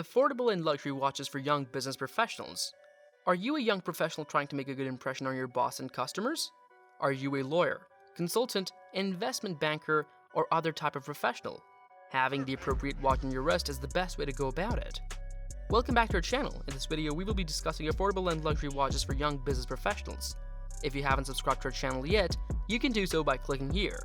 Affordable and luxury watches for young business professionals. Are you a young professional trying to make a good impression on your boss and customers? Are you a lawyer, consultant, investment banker, or other type of professional? Having the appropriate watch on your wrist is the best way to go about it. Welcome back to our channel. In this video, we will be discussing affordable and luxury watches for young business professionals. If you haven't subscribed to our channel yet, you can do so by clicking here.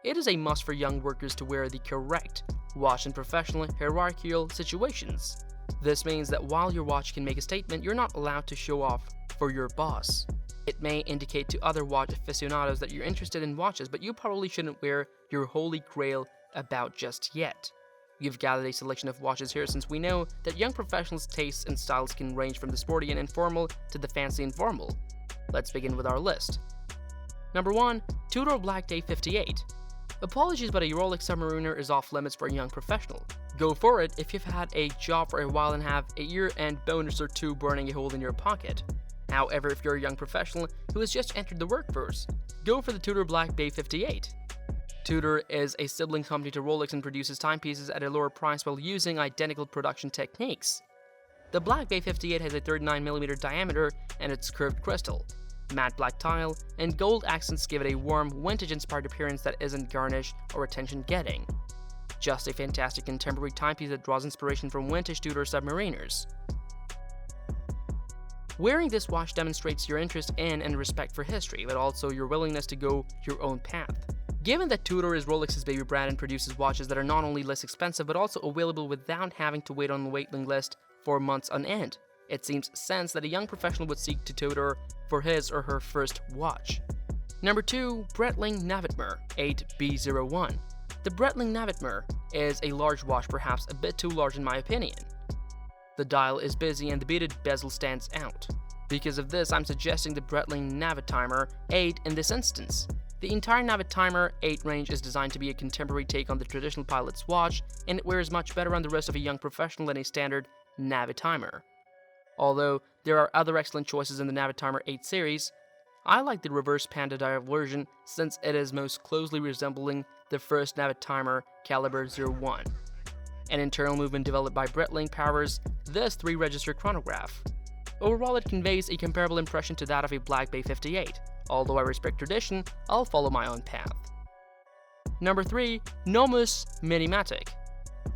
It is a must for young workers to wear the correct watch in professional hierarchical situations. This means that while your watch can make a statement, you're not allowed to show off for your boss. It may indicate to other watch aficionados that you're interested in watches, but you probably shouldn't wear your holy grail about just yet. We've gathered a selection of watches here since we know that young professionals' tastes and styles can range from the sporty and informal to the fancy and formal. Let's begin with our list. Number 1. Tudor Black Day 58. Apologies, but a Rolex Submariner is off limits for a young professional. Go for it if you've had a job for a while and have a year-end bonus or two burning a hole in your pocket. However, if you're a young professional who has just entered the workforce, go for the Tudor Black Bay 58. Tudor is a sibling company to Rolex and produces timepieces at a lower price while using identical production techniques. The Black Bay 58 has a 39mm diameter and it's curved crystal. Matte black tile and gold accents give it a warm, vintage-inspired appearance that isn't garnish or attention-getting. Just a fantastic contemporary timepiece that draws inspiration from vintage Tudor submariners. Wearing this watch demonstrates your interest in and respect for history, but also your willingness to go your own path. Given that Tudor is Rolex's baby brand and produces watches that are not only less expensive but also available without having to wait on the waiting list for months on end, it seems sense that a young professional would seek to Tudor for his or her first watch. Number 2. Breitling Navitmer 8B01. The Breitling Navitmer is a large watch, perhaps a bit too large in my opinion. The dial is busy and the beaded bezel stands out. Because of this, I'm suggesting the Breitling Navitimer 8 in this instance. The entire Navitimer 8 range is designed to be a contemporary take on the traditional pilot's watch, and it wears much better on the wrist of a young professional than a standard Navitimer. Although there are other excellent choices in the Navitimer 8 series, I like the reverse panda dial version since it is most closely resembling the first Navitimer caliber 01. An internal movement developed by Breitling powers this 3-register chronograph. Overall, it conveys a comparable impression to that of a Black Bay 58. Although I respect tradition, I'll follow my own path. Number 3. Nomos Minimatic.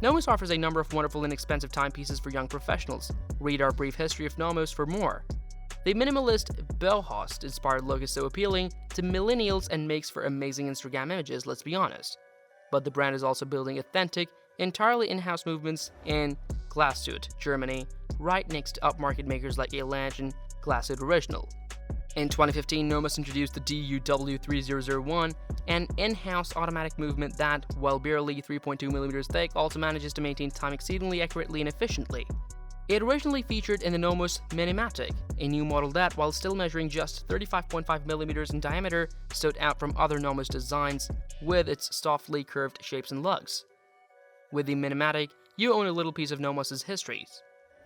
Nomos offers a number of wonderful and expensive timepieces for young professionals. Read our brief history of Nomos for more. The minimalist Bauhaus-inspired look is so appealing to millennials and makes for amazing Instagram images, let's be honest. But the brand is also building authentic, entirely in-house movements in Glashütte, Germany, right next to upmarket makers like Elange and Glashütte Original. In 2015, Nomos introduced the DUW3001, an in-house automatic movement that, while barely 3.2mm thick, also manages to maintain time exceedingly accurately and efficiently. It originally featured in the Nomos Minimatic, a new model that, while still measuring just 35.5mm in diameter, stood out from other Nomos designs with its softly curved shapes and lugs. With the Minimatic, you own a little piece of Nomos' history.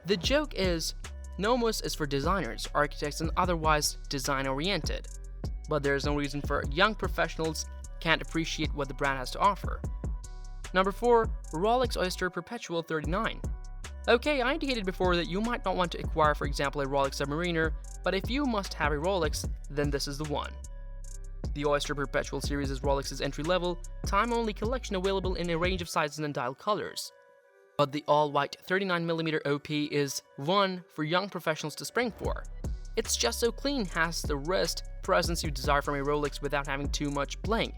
The joke is, Nomos is for designers, architects, and otherwise design-oriented. But there is no reason for young professionals can't appreciate what the brand has to offer. Number 4. Rolex Oyster Perpetual 39. Okay, I indicated before that you might not want to acquire, for example, a Rolex Submariner, but if you must have a Rolex, then this is the one. The Oyster Perpetual series is Rolex's entry-level, time-only collection available in a range of sizes and dial colors. But the all-white 39mm OP is one for young professionals to spring for. It's just so clean, has the wrist presence you desire from a Rolex without having too much bling.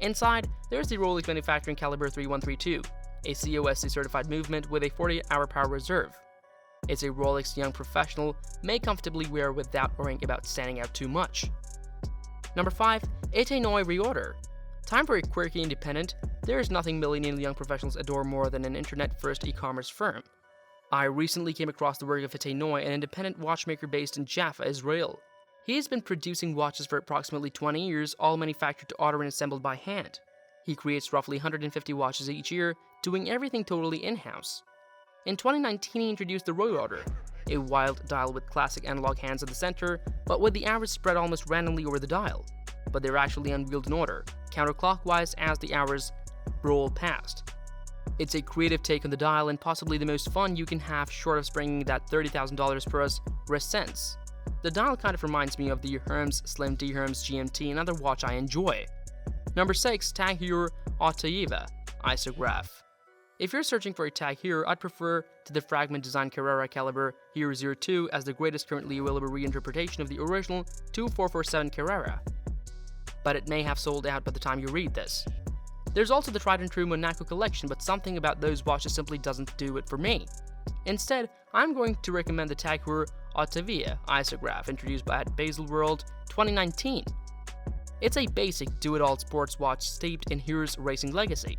Inside, there's the Rolex manufacturing caliber 3132, a COSC certified movement with a 48-hour power reserve. It's a Rolex young professional may comfortably wear without worrying about standing out too much. Number 5. Etenoi Reorder. Time for a quirky independent. There is nothing millennial young professionals adore more than an internet-first e-commerce firm. I recently came across the work of Etenoi, an independent watchmaker based in Jaffa, Israel. He has been producing watches for approximately 20 years, all manufactured to order and assembled by hand. He creates roughly 150 watches each year, doing everything totally in-house. In 2019, he introduced the Reorder, a wild dial with classic analog hands at the center, but with the hours spread almost randomly over the dial. But they're actually unwheeled in order, counterclockwise as the hours roll past. It's a creative take on the dial and possibly the most fun you can have short of springing that $30,000 plus wrist sense. The dial kind of reminds me of the Hermes Slim D Hermes GMT, another watch I enjoy. Number 6. TAG Heuer Autoeva Isograph. If you're searching for a TAG Heuer, I'd prefer to the fragment design Carrera caliber Heuer 02 as the greatest currently available reinterpretation of the original 2447 Carrera. But it may have sold out by the time you read this. There's also the tried and true Monaco collection, but something about those watches simply doesn't do it for me. Instead, I'm going to recommend the TAG Heuer Autoeva Isograph introduced at Baselworld 2019. It's a basic do-it-all sports watch steeped in Heuer's racing legacy.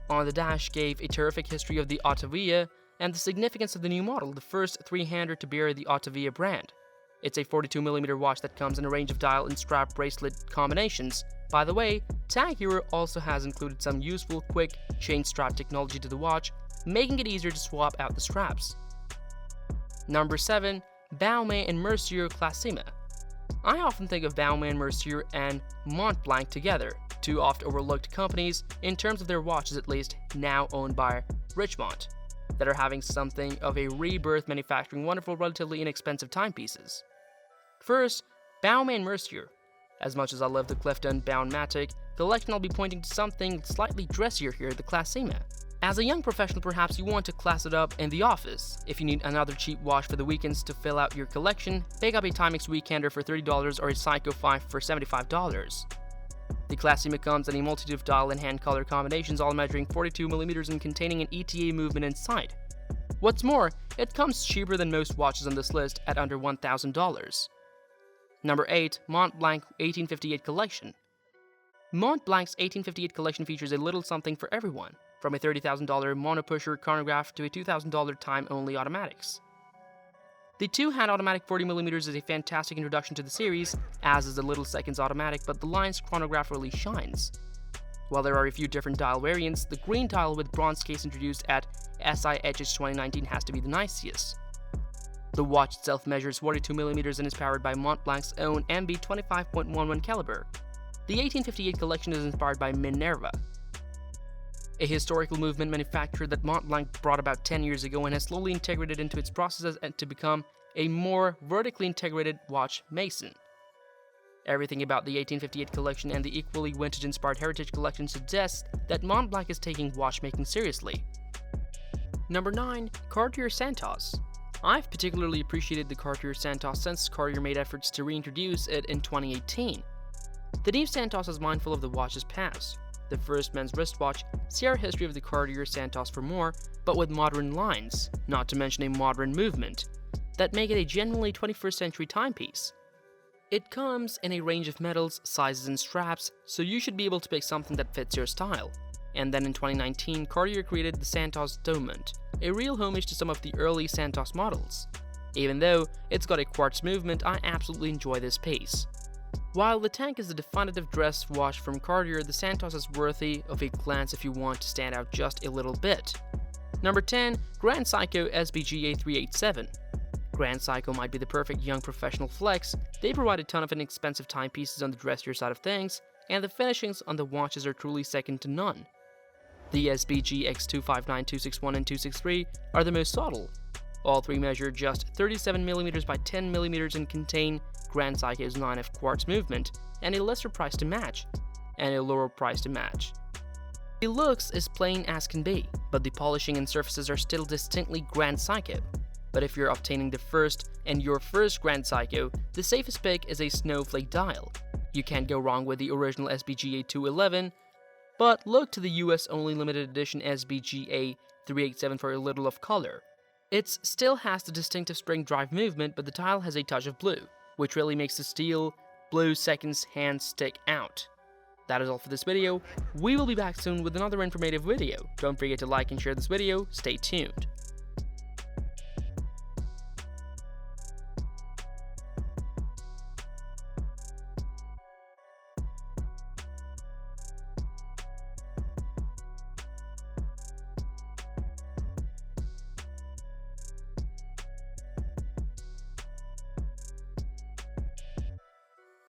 On the dash gave a terrific history of the Autoeva and the significance of the new model, the first three-hander to bear the Autoeva brand. It's a 42mm watch that comes in a range of dial and strap bracelet combinations. By the way, TAG Heuer also has included some useful quick chain strap technology to the watch, making it easier to swap out the straps. Number 7. Baume and Mercier Classima. I often think of Baume and Mercier and Montblanc together, two oft-overlooked companies, in terms of their watches at least, now owned by Richemont, that are having something of a rebirth manufacturing wonderful, relatively inexpensive timepieces. First, Baume and Mercier. As much as I love the Clifton-bound Matic collection, I'll be pointing to something slightly dressier here, the Classima. As a young professional, perhaps you want to class it up in the office. If you need another cheap watch for the weekends to fill out your collection, pick up a Timex Weekender for $30 or a Seiko 5 for $75. The Classima comes in a multitude of dial and hand color combinations, all measuring 42mm and containing an ETA movement inside. What's more, it comes cheaper than most watches on this list at under $1,000. Number 8. Montblanc 1858 Collection. Montblanc's 1858 collection features a little something for everyone, from a $30,000 monopusher chronograph to a $2,000 time-only automatics. The two-hand automatic 40mm is a fantastic introduction to the series, as is the Little Seconds automatic, but the line's chronograph really shines. While there are a few different dial variants, the green dial with bronze case introduced at SIHH 2019 has to be the nicest. The watch itself measures 42mm and is powered by Montblanc's own MB 25.11 caliber. The 1858 collection is inspired by Minerva, a historical movement manufacturer that Montblanc brought about 10 years ago and has slowly integrated into its processes and to become a more vertically integrated watch mason. Everything about the 1858 collection and the equally vintage-inspired Heritage collection suggests that Montblanc is taking watchmaking seriously. Number 9. Cartier Santos. I've particularly appreciated the Cartier Santos since Cartier made efforts to reintroduce it in 2018. The new Santos is mindful of the watch's past. The first men's wristwatch, see our history of the Cartier Santos for more, but with modern lines, not to mention a modern movement, that make it a genuinely 21st century timepiece. It comes in a range of metals, sizes, and straps, so you should be able to pick something that fits your style. And then in 2019, Cartier created the Santos Domant, a real homage to some of the early Santos models. Even though it's got a quartz movement, I absolutely enjoy this piece. While the tank is the definitive dress watch from Cartier, the Santos is worthy of a glance if you want to stand out just a little bit. Number 10. Grand Seiko SBGA 387. Grand Seiko might be the perfect young professional flex. They provide a ton of inexpensive timepieces on the dressier side of things, and the finishings on the watches are truly second to none. The SBG X259, 261, and 263 are the most subtle. All three measure just 37mm by 10mm and contain Grand Seiko's line of quartz movement, and a lesser price to match, and a lower price to match. The Luxe is plain as can be, but the polishing and surfaces are still distinctly Grand Seiko. But if you're obtaining the first and your first Grand Seiko, the safest pick is a snowflake dial. You can't go wrong with the original SBGA 211, but look to the US only limited edition SBGA 387 for a little of color. It still has the distinctive spring drive movement, but the dial has a touch of blue, which really makes the steel blue seconds hand stick out. That is all for this video. We will be back soon with another informative video. Don't forget to like and share this video. Stay tuned.